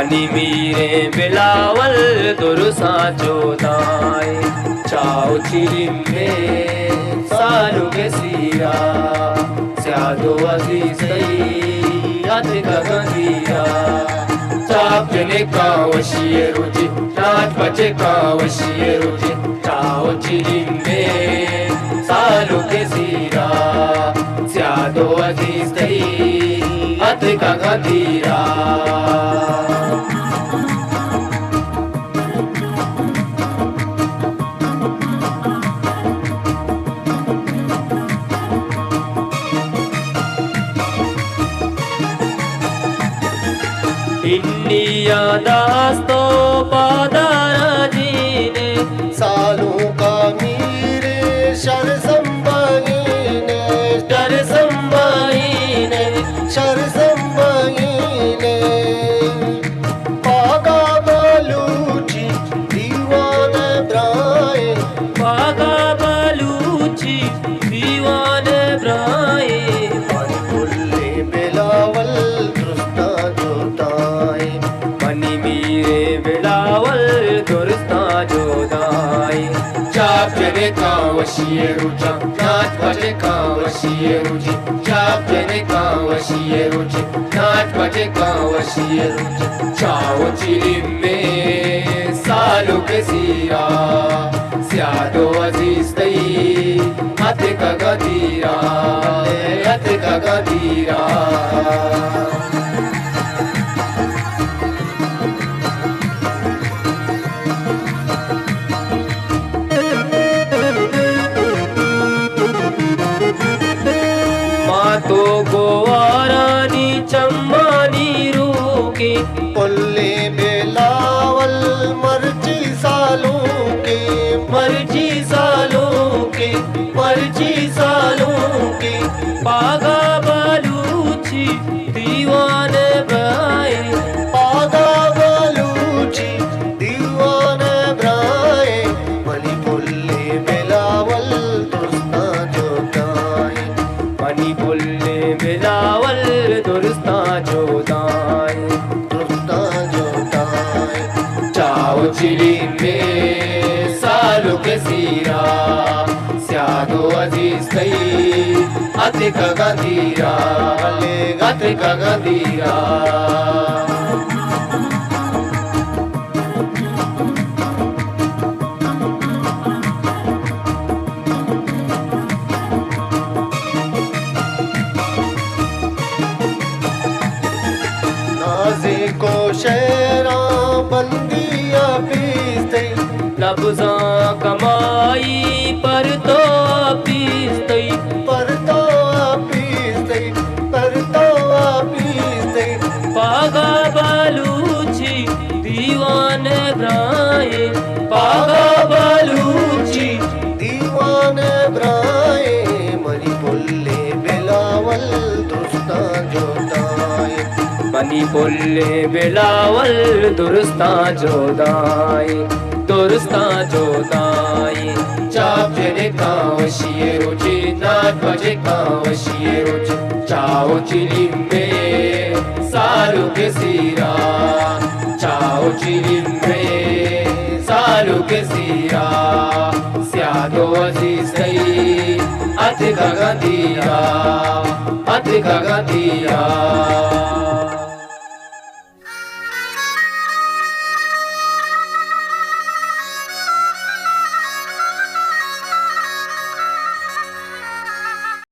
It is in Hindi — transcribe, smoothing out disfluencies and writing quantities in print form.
मनी मीरे बिलावल दुरुसा जोदाए चाओ चिलिम्बे सालु के सीरा स्यादो अजीज याद गगनीरा चाप जने का वशिए रुचि रात बचे का वशिए रुचि चाओ चिलिम्बे सालु के सीरा स्यादो अजीज याद गगनीरा इंडिया दास्तो पादारा जीने सालों का मीरे शर संभाईने डर संभाईने शर संभाईने पागा बलूची दीवान ब्राए पागा बलूची दीवान ब्राए बुल्ले बिलावल दुरुस्ता जोताए मनी मीरे बिलावल दुरुस्ता जोदाए चाप जने का वशिए रुचा नाच बजे का वशिए रुचि चाप जने का वशिए रुचि नाच बजे का वशिए रुचि चाओ चिलिम्बे सालु के सीरा स्यादो अजीज तई हथ का गदीरा हथ का गदीरा तो गोवारानी चम्मानी रूके पुल्ले बिलावल मर्जी सालों के मर्जी सालों के मर्जी सालों के पागा बलूची दीवान ब्राए पागा बलूची दीवान ब्राए मनी पुल्ले बिलावल दुरुस्ता जोताए मनी पुल्ले बिलावल दुरुस्ता जोदाए दुरुस्ता जोताए चाओ चिलिम्बे सालु के सीरा स्यादो अजीज तई अतिक गदीरा अतिक गदीरा को शेरा बंदिया पीसते लफ्ज़ा कमाई पर तो पीसते पर तो पीसते पर तो पीसते पागा बलूची दीवान ब्राए पागा बलूची दीवान ब्राए मनी पुल्ले बिलावल दुरुस्ता जोताए मनी पुल्ले बिलावल दुरुस्ता जोदाए दुरुस्ता जोदाए चाप जने का वशिए रुचि नाच बजे का वशिए रुचि चाओ चिलिम्बे सालु के सीरा चाओ चिलिम्बे सालु के सीरा स्यादो अजीज तई अतिक गदीरा अतिक गदीरा